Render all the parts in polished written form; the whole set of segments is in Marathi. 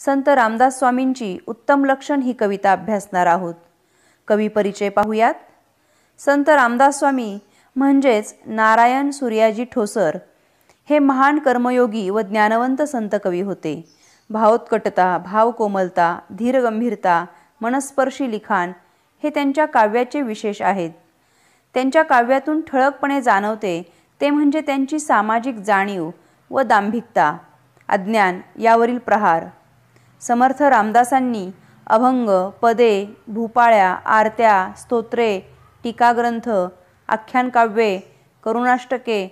संत रामदास स्वामींची उत्तम लक्षण ही कविता अभ्यासणार आहोत। कवी परिचय पाहूयात। संत रामदास स्वामी म्हणजेच नारायण सूर्याजी ठोसर हे महान कर्मयोगी व ज्ञानवंत संत कवी होते। भावोत्कटता, भावकोमलता, धीरगंभीरता, मनस्पर्शी लिखाण हे त्यांच्या काव्याचे विशेष आहेत। त्यांच्या काव्यातून ठळकपणे जाणवते ते म्हणजे त्यांची सामाजिक जाणीव व दांभिकता, अज्ञान यावरील प्रहार। समर्थ रामदासांनी अभंग, पदे, भूपाळ्या, आरत्या, स्तोत्रे, टीकाग्रंथ, आख्यानकाव्ये, करुणाष्टके,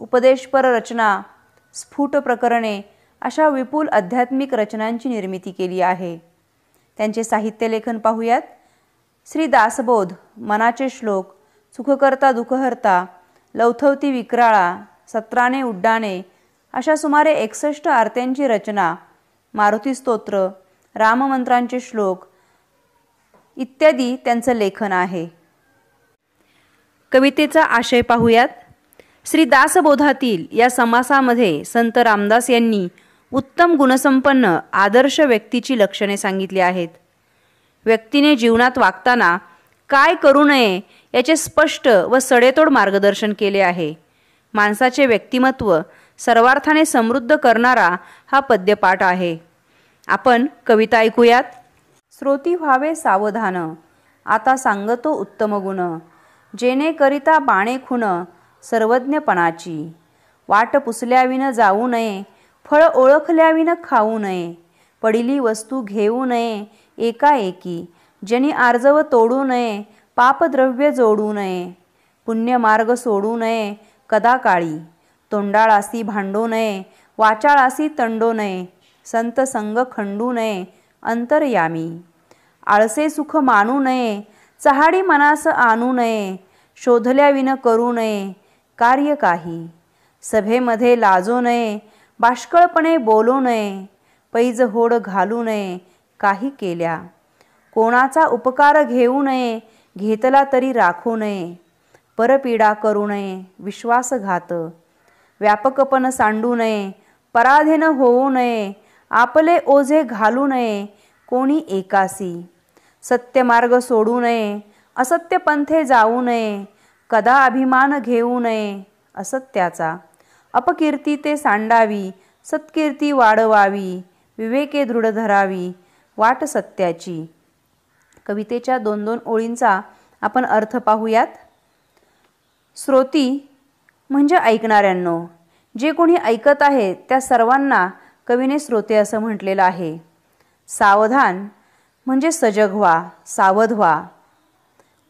उपदेशपर रचना, स्फुट प्रकरणे अशा विपुल आध्यात्मिक रचनांची निर्मिती केली आहे। त्यांचे साहित्य लेखन पाहूयात। श्री दासबोध, मनाचे श्लोक, सुखकर्ता दुःखहर्ता, लवथवती विक्राळा, सत्राणे उड्डाणे अशा सुमारे 61 आरत्यांची रचना, मारुती स्तोत्र, राममंत्रांचे श्लोक इत्यादी त्यांचं लेखन आहे। कवितेचा आशय पाहूयात। श्री दासबोधातील या समासामध्ये संत रामदास यांनी उत्तम गुणसंपन्न आदर्श व्यक्तीची लक्षणे सांगितली आहेत। व्यक्तीने जीवनात वागताना काय करू नये याचे स्पष्ट व सडेतोड मार्गदर्शन केले आहे। माणसाचे व्यक्तिमत्व सर्वार्थाने समृद्ध करणारा हा पद्यपाठ आहे। आपण कविता ऐकूयात। श्रोती व्हावे सावधान, आता सांगतो उत्तम गुण, जेणे करिता बाणे खून सर्वज्ञपणाची, वाट पुसल्याविन जाऊ नये, फळ ओळखल्याविन खाऊ नये, पडिली वस्तू घेऊ नये एकाएकी, जनी आर्जव तोडू नये, पापद्रव्य जोडू नये, पुण्यमार्ग सोडू नये कदाकाळी, तोंडाळासी भांडू नये, वाचाळासी तंडू नये, संत संग खंडू नये अंतर्यामी, आळसे सुख मानू नये, चहाडी मनास आणू नये, शोधल्याविन करू नये कार्य काही, सभेमध्ये लाजू नये, बाष्कळपणे बोलू नये, पैज होड घालू नये काही केल्या, कोणाचा उपकार घेऊ नये, घेतला तरी राखू नये, परपीडा करू नये विश्वासघात, व्यापकपण सांडू नये, पराधीन होऊ नये, आपले ओझे घालू नये कोणी एकासी, सत्यमार्ग सोडू नये, असत्य पंथे जाऊ नये, कदा अभिमान घेऊ नये असत्याचा, अपकीर्ती ते सांडावी, सत्कीर्ती वाढवावी, विवेके दृढ धरावी वाट सत्याची। कवितेच्या 2-2 ओळींचा आपण अर्थ पाहूयात। श्रोती म्हणजे ऐकणाऱ्यांनो, जे कोणी ऐकत आहे त्या सर्वांना कवीने श्रोते असं म्हटलेलं आहे। सावधान म्हणजे सजग व्हा, सावध व्हा।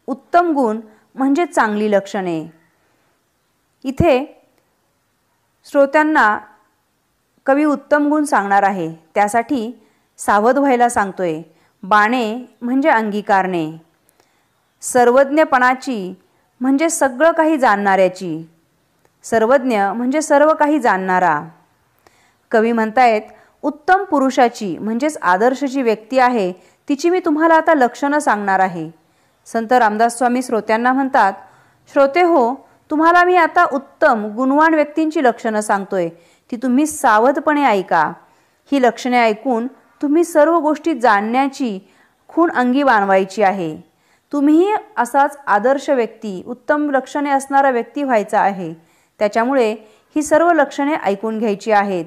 उत्तम गुण म्हणजे चांगली लक्षणे। इथे श्रोत्यांना कवी उत्तम गुण सांगणार आहे, त्यासाठी सावध व्हायला सांगतोय। बाणे म्हणजे अंगीकारणे, सर्वज्ञपणाची म्हणजे सगळं काही जाणणाऱ्याची, सर्वज्ञ म्हणजे सर्व काही जाणणारा। कवी म्हणतायत उत्तम पुरुषाची म्हणजेच आदर्श जी व्यक्ती आहे तिची मी तुम्हाला आता लक्षणं सांगणार आहे। संत रामदास स्वामी श्रोत्यांना म्हणतात, श्रोते हो, तुम्हाला मी आता उत्तम गुणवान व्यक्तींची लक्षणं सांगतोय, ती तुम्ही सावधपणे ऐका। ही लक्षणे ऐकून तुम्ही सर्व गोष्टी जाणण्याची खूण अंगी बाणवायची आहे। तुम्हीही असाच आदर्श व्यक्ती, उत्तम लक्षणे असणारा व्यक्ती व्हायचा आहे। त्याच्यामुळे ही सर्व लक्षणे ऐकून घ्यायची आहेत।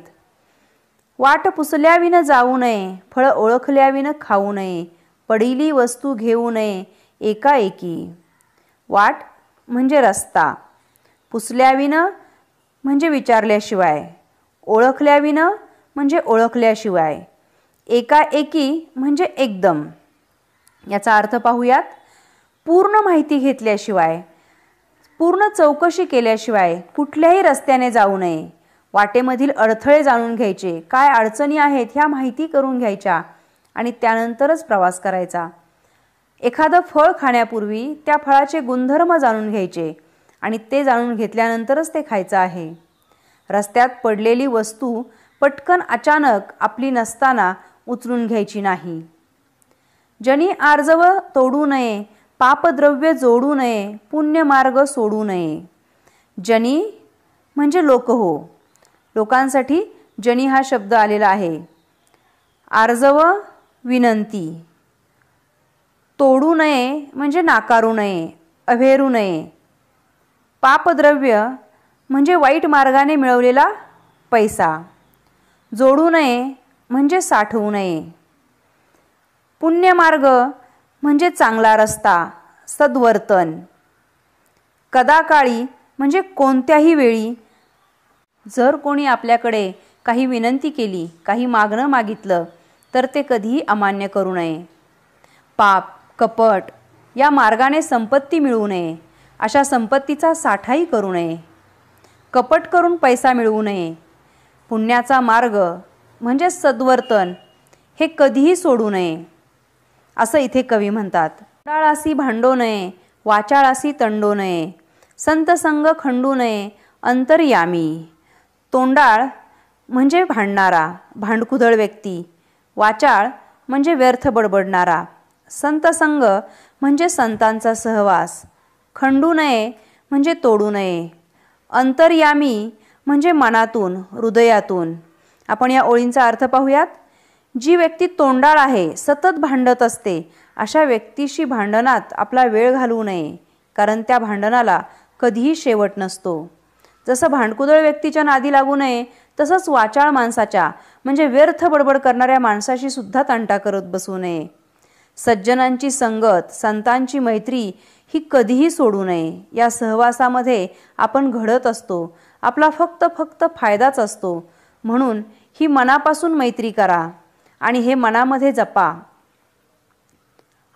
वाट पुसल्याविन जाऊ नये, फळ ओळखल्याविन खाऊ नये, पडिली वस्तू घेऊ नये एकाएकी। वाट म्हणजे रस्ता, पुसल्याविन म्हणजे विचारल्याशिवाय, ओळखल्याविन म्हणजे ओळखल्याशिवाय, एकाएकी म्हणजे एकदम। याचा अर्थ पाहूयात। पूर्ण माहिती घेतल्याशिवाय, पूर्ण चौकशी केल्याशिवाय कुठल्याही रस्त्याने जाऊ नये। वाटेमधील अडथळे जाणून घ्यायचे, काय अडचणी आहेत ह्या माहिती करून घ्यायच्या आणि त्यानंतरच प्रवास करायचा। एखादं फळ खाण्यापूर्वी त्या फळाचे गुणधर्म जाणून घ्यायचे आणि ते जाणून घेतल्यानंतरच ते खायचं आहे। रस्त्यात पडलेली वस्तू पटकन अचानक आपली नसताना उचलून घ्यायची नाही। जनी आर्जव तोडू नये, पापद्रव्य जोडू नये, पुण्यमार्ग सोडू नये। जनी म्हणजे लोक हो, लोकांसाठी जनी हा शब्द आलेला आहे। आर्जव विनंती. तोडू नये म्हणजे नाकारू नये, अव्हेरू नये. पापद्रव्य म्हणजे वाईट मार्गाने मिळवलेला पैसा. जोडू नये म्हणजे साठवू नये. पुण्यमार्ग म्हणजे चांगला रस्ता, सद्वर्तन. कदाकाळी म्हणजे कोणत्याही वेळी. जर कोणी आपल्याकडे काही विनंती केली, काही मागणं मागितलं, तर ते कधीही अमान्य करू नये. पाप, कपट या मार्गाने संपत्ती मिळवू नये. अशा संपत्तीचा साठाही करू नये. कपट करून पैसा मिळवू नये. पुण्याचा मार्ग म्हणजे सद्वर्तन हे कधीही सोडू नये, असं इथे कवी म्हणतात. तोंडाळासी भांडो नये, वाचाळासी तंडो नये. संत संग खंडू नये, अंतर्यामी. तोंडाळ म्हणजे भांडणारा, भांडकुदळ व्यक्ती. वाचाळ म्हणजे व्यर्थ बडबडणारा. संत संग म्हणजे संतांचा सहवास. खंडू नये म्हणजे तोडू नये. अंतर्यामी म्हणजे मनातून, हृदयातून. आपण या ओळींचा अर्थ पाहूयात. जी व्यक्ती तोंडाळ आहे, सतत भांडत असते, अशा व्यक्तीशी भांडणात आपला वेळ घालवू नये, कारण त्या भांडणाला कधीही शेवट नसतो. जसं भांडकुदळ व्यक्तीच्या नादी लागू नये, तसंच वाचाळ माणसाच्या म्हणजे व्यर्थ बडबड करणाऱ्या माणसाशी सुद्धा तंटा करत बसू नये. सज्जनांची संगत, संतांची मैत्री ही कधीही सोडू नये. या सहवासामध्ये आपण घडत असतो, आपला फक्त फायदाच असतो. म्हणून ही मनापासून मैत्री करा आणि हे मनामध्ये जपा.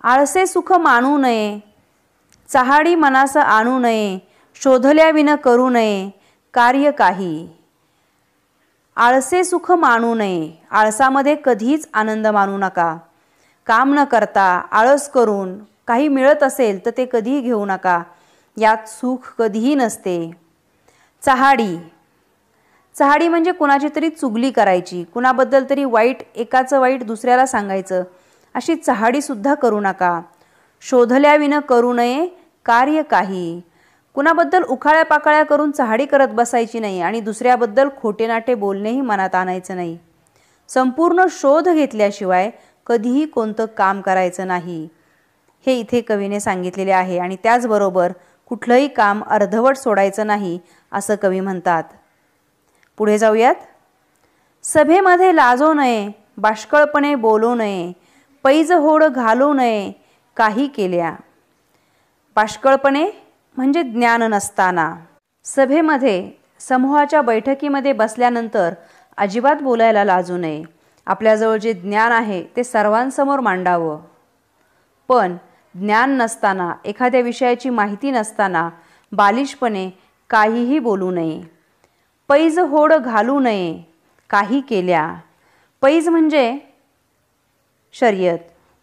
आळसे सुख मानू नये, चहाडी मनास आणू नये. शोधल्याविन करू नये, कार्य काही. आळसे सुख मानू नये. आळसामध्ये कधीच आनंद मानू नका. काम न करता आळस करून काही मिळत असेल तर ते कधीही घेऊ नका. यात सुख कधीही नसते. चहाडी. चहाडी म्हणजे कुणाची तरी चुगली करायची, कुणाबद्दल तरी वाईट, एकाचं वाईट दुसऱ्याला सांगायचं, अशी चहाडीसुद्धा करू नका. शोधल्याविन करू नये, कार्य काही. कुणाबद्दल उखाळ्या पाकाळ्या करून चहाडी करत बसायची नाही आणि दुसऱ्याबद्दल खोटे नाटे बोलणेही मनात आणायचं नाही. संपूर्ण शोध घेतल्याशिवाय कधीही कोणतं काम करायचं नाही, हे इथे कवीने सांगितलेले आहे. आणि त्याचबरोबर कुठलंही काम अर्धवट सोडायचं नाही, असं कवी म्हणतात. पुढे जाऊयात. सभेमध्ये लाजो नये, बाष्कळपणे बोलू नये. पैज होड घालू नये, काही केल्या. बाष्कळपणे म्हणजे ज्ञान नसताना. सभेमध्ये, समूहाच्या बैठकीमध्ये बसल्यानंतर अजिबात बोलायला लाजू नये. आपल्याजवळ जे ज्ञान आहे ते सर्वांसमोर मांडावं. पण ज्ञान नसताना, एखाद्या विषयाची माहिती नसताना बालिशपणे काहीही बोलू नये. पैज होड घालू नये, काही केल्या. पैज म्हणजे शर्यत,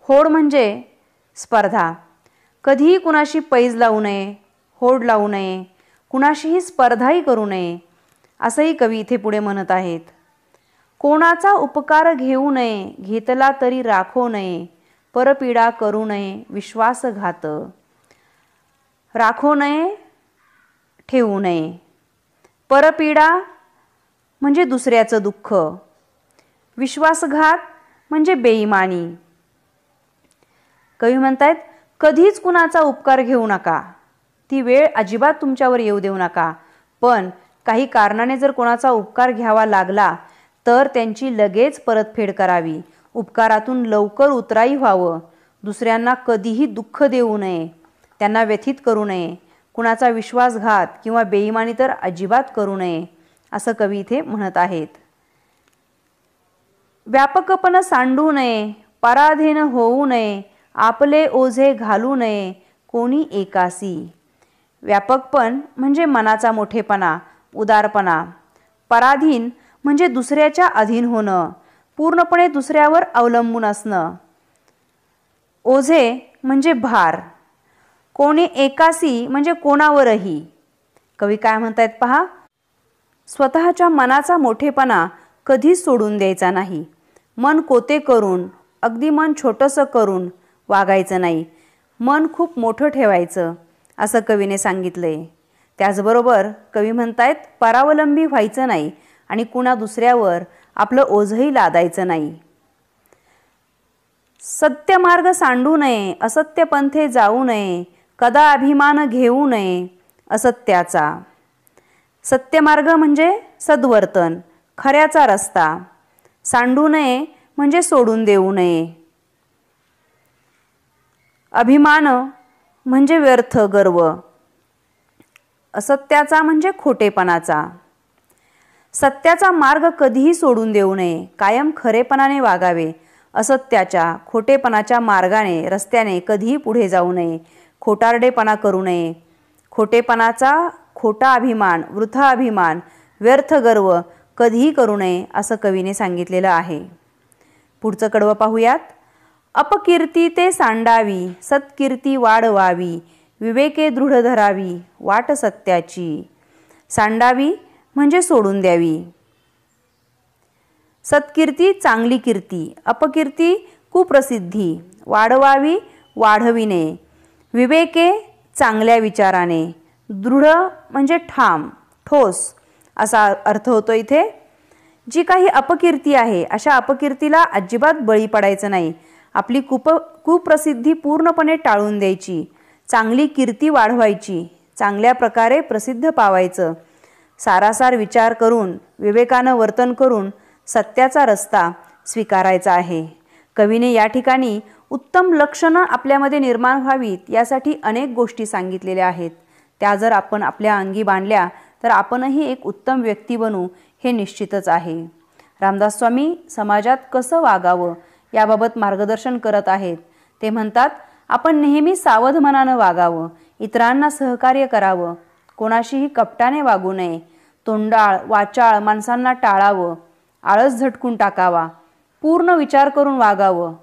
होड म्हणजे स्पर्धा. कधीही कुणाशी पैज लावू नये, होड लावू नये, कुणाशीही स्पर्धाही करू नये, असंही कवी इथे पुढे म्हणत आहेत. कोणाचा उपकार घेऊ नये, घेतला तरी राखो नये. परपीडा करू नये, विश्वासघात. राखो नये, ठेवू नये. परपीडा म्हणजे दुसऱ्याचं दुःख. विश्वासघात म्हणजे बेईमानी. कवी म्हणतायत, कधीच कुणाचा उपकार घेऊ नका. ती वेळ अजिबात तुमच्यावर येऊ देऊ नका. पण काही कारणाने जर कोणाचा उपकार घ्यावा लागला तर त्यांची लगेच परतफेड करावी. उपकारातून लवकर उतराई व्हावं. दुसऱ्यांना कधीही दुःख देऊ नये, त्यांना व्यथित करू नये. कुणाचा विश्वासघात किंवा बेईमानी तर अजिबात करू नये, असं कवी इथे म्हणत आहेत. व्यापकपण सांडू नये, पराधीन होऊ नये. आपले ओझे घालू नये, कोणी एकासी. व्यापकपण म्हणजे मनाचा मोठेपणा, उदारपणा. पराधीन म्हणजे दुसऱ्याच्या अधीन होणं, पूर्णपणे दुसऱ्यावर अवलंबून असणं. ओझे म्हणजे भार. कोणी एकासी म्हणजे कोणावरही. कवी काय म्हणतायत पहा. स्वतःच्या मनाचा मोठेपणा कधीच सोडून द्यायचा नाही. मन कोते करून, अगदी मन छोटंसं करून वागायचं नाही. मन खूप मोठं ठेवायचं, असं कवीने सांगितलंय. त्याचबरोबर कवी म्हणतायत, परावलंबी व्हायचं नाही आणि कुणा दुसऱ्यावर आपलं ओझंही लादायचं नाही. सत्य मार्ग सांडू नये, असत्य पंथे जाऊ नये, कदा अभिमान घेऊ नये असत्याचा. सत्यमार्ग म्हणजे सद्वर्तन, खऱ्याचा रस्ता. सांडू नये म्हणजे सोडून देऊ नये. अभिमान म्हणजे व्यर्थ गर्व. असत्याचा म्हणजे खोटेपणाचा. सत्याचा मार्ग कधीही सोडून देऊ नये, कायम खरेपणाने वागावे. असत्याच्या खोटेपणाच्या मार्गाने रस्त्याने कधीही पुढे जाऊ नये. खोटारडेपणा करू नये. खोटेपणाचा खोटा अभिमान, वृथा अभिमान, व्यर्थ गर्व कधीही करू नये असं कवीने सांगितलेलं आहे. पुढचं कडवं पाहूयात. अपकीर्ती ते सांडावी, सत्कीर्ती वाढवावी, विवेके दृढ धरावी, वाट सत्याची. सांडावी म्हणजे सोडून द्यावी. सत्कीर्ती चांगली कीर्ती, अपकीर्ती कुप्रसिद्धी, वाढवावी वाढविणे. विवेके चांगल्या विचाराने, दृढ म्हणजे ठाम, ठोस असा अर्थ होतो इथे. जी काही अपकीर्ती आहे अशा अपकीर्तीला अजिबात बळी पडायचं नाही. आपली कुप्रसिद्धी पूर्णपणे टाळून द्यायची. चांगली कीर्ती वाढवायची. चांगल्या प्रकारे प्रसिद्ध पावायचं. सारासार विचार करून, विवेकानं वर्तन करून सत्याचा रस्ता स्वीकारायचा आहे. कवीने या ठिकाणी उत्तम लक्षणं आपल्यामध्ये निर्माण व्हावीत यासाठी अनेक गोष्टी सांगितलेल्या आहेत. त्या जर आपण आपल्या अंगी बांधल्या तर आपणही एक उत्तम व्यक्ती बनू हे निश्चितच आहे. रामदास स्वामी समाजात कसं वागावं याबाबत मार्गदर्शन करत आहेत. ते म्हणतात, आपण नेहमी सावध मनानं वागावं, इतरांना सहकार्य करावं, कोणाशीही कपटाने वागू नये, तोंडाळ वाचाळ माणसांना टाळावं, आळस झटकून टाकावा, पूर्ण विचार करून वागावं,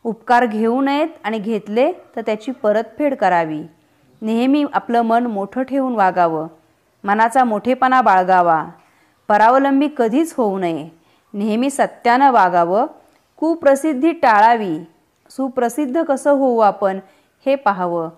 उपकार घेऊ नयेत आणि घेतले तर त्याची परतफेड करावी, नेहमी आपलं मन मोठं ठेवून वागावं, मनाचा मोठेपणा बाळगावा, परावलंबी कधीच होऊ नये, नेहमी सत्यानं वागावं, कुप्रसिद्धी टाळावी, सुप्रसिद्ध कसं होऊ आपण हे पाहावं.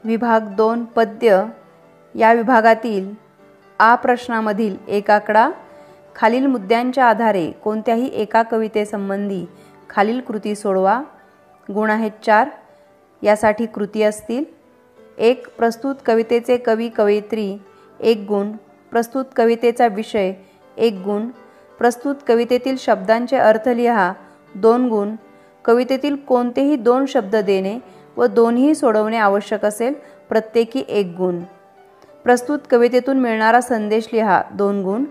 विभाग 2 पद्य या विभागातील आ प्रश्नामधील एक आकडा खालील मुद्द्यांच्या आधारे कोणत्याही एका कवितेसंबंधी खालील कृती सोडवा। गुण आहेत 4। यासाठी कृती असतील: 1. प्रस्तुत कवितेचे कवी कवयित्री 1 गुण, प्रस्तुत कवितेचा विषय 1 गुण, प्रस्तुत कवितेतील शब्दांचे अर्थ लिहा 2 गुण, कवितेतील कोणतेही 2 शब्द देणे व दोन्ही सोडवणे आवश्यक असेल प्रत्येकी 1 गुण, प्रस्तुत कवितेतून मिळणारा संदेश लिहा 2 गुण,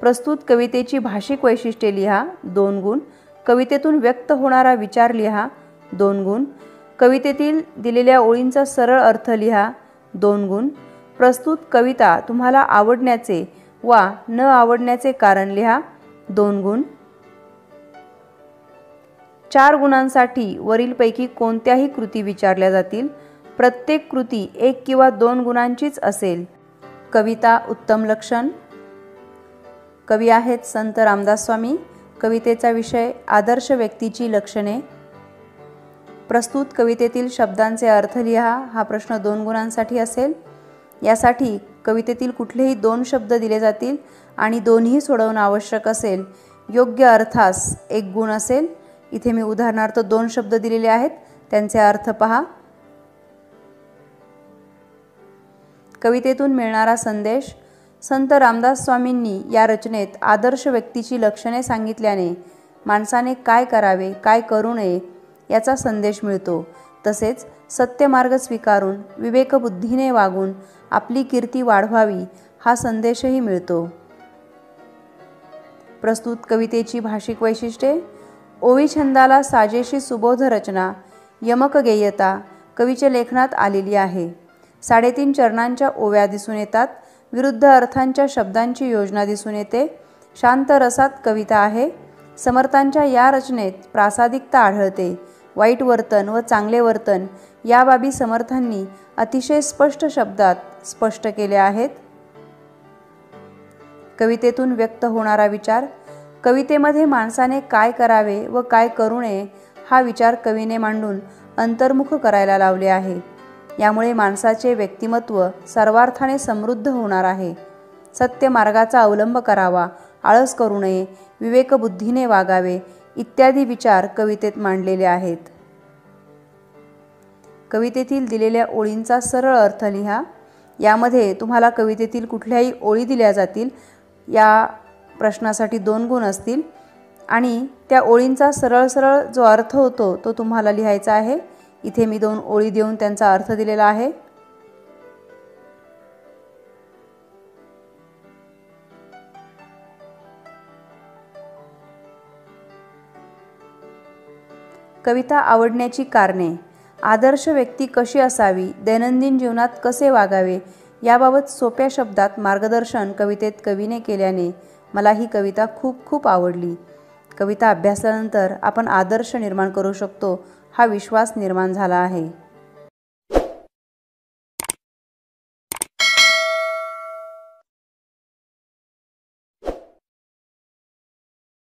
प्रस्तुत कवितेची भाषिक वैशिष्ट्ये लिहा 2 गुण, कवितेतून व्यक्त होणारा विचार लिहा 2 गुण, कवितेतील दिलेल्या ओळींचा सरळ अर्थ लिहा 2 गुण, प्रस्तुत कविता तुम्हाला आवडण्याचे वा न आवडण्याचे कारण लिहा 2 गुण। 4 गुणांसाठी वरीलपैकी कोणत्याही कृती विचारल्या जातील। प्रत्येक कृती 1 किंवा 2 गुणांचीच असेल। कविता उत्तम लक्षण। कवी आहेत संत रामदास स्वामी। कवितेचा विषय आदर्श व्यक्तीची लक्षणे। प्रस्तुत कवितेतील शब्दांचे अर्थ लिहा हा प्रश्न 2 गुणांसाठी असेल। यासाठी कवितेतील कुठलेही 2 शब्द दिले जातील आणि दोन्ही सोडवणं आवश्यक असेल। योग्य अर्थास 1 गुण असेल। इथे मी उदाहरणार्थ 2 शब्द दिलेले आहेत, त्यांचे अर्थ पहा। कवितेतून मिळणारा संदेश। संत रामदास स्वामींनी या रचनेत आदर्श व्यक्तीची लक्षणे सांगितल्याने माणसाने काय करावे काय करू नये याचा संदेश मिळतो। तसेच सत्यमार्ग स्वीकारून विवेकबुद्धीने वागून आपली कीर्ती वाढवावी हा संदेशही मिळतो। प्रस्तुत कवितेची भाषिक वैशिष्ट्ये। ओवी छंदाला साजेशी सुबोध रचना, यमक गेयता कवीच्या लेखनात आलेली आहे। 3.5 चरणांच्या ओव्या दिसून येतात। विरुद्ध अर्थांच्या शब्दांची योजना दिसून येते। शांत रसात कविता आहे। समर्थांच्या या रचनेत प्रासादिकता आढळते. वाईट वर्तन व चांगले वर्तन या बाबी समर्थांनी अतिशय स्पष्ट शब्दात स्पष्ट केल्या आहेत. कवितेतून व्यक्त होणारा विचार. कवितेमध्ये माणसाने काय करावे व काय करू नये हा विचार कवीने मांडून अंतर्मुख करायला लावले आहे. यामुळे माणसाचे व्यक्तिमत्व सर्वार्थाने समृद्ध होणार आहे. सत्य मार्गाचा अवलंब करावा, आळस करू नये, विवेकबुद्धीने वागावे इत्यादी विचार कवितेत मांडलेले आहेत. कवितेतील दिलेल्या ओळींचा सरळ अर्थ लिहा. यामध्ये तुम्हाला कवितेतील कुठल्याही ओळी दिल्या जातील. या प्रश्नासाठी 2 गुण असतील आणि त्या ओळींचा सरळ जो अर्थ होतो तो तुम्हाला लिहायचा आहे. इथे मी 2 ओळी देऊन त्यांचा अर्थ दिलेला आहे. कविता आवडण्याची कारणे. आदर्श व्यक्ती कशी असावी, दैनंदिन जीवनात कसे वागावे याबाबत सोप्या शब्दात मार्गदर्शन कवितेत कवीने केल्याने मला ही कविता खूप आवडली. कविता अभ्यासानंतर आपण आदर्श निर्माण करू शकतो हा विश्वास निर्माण झाला आहे.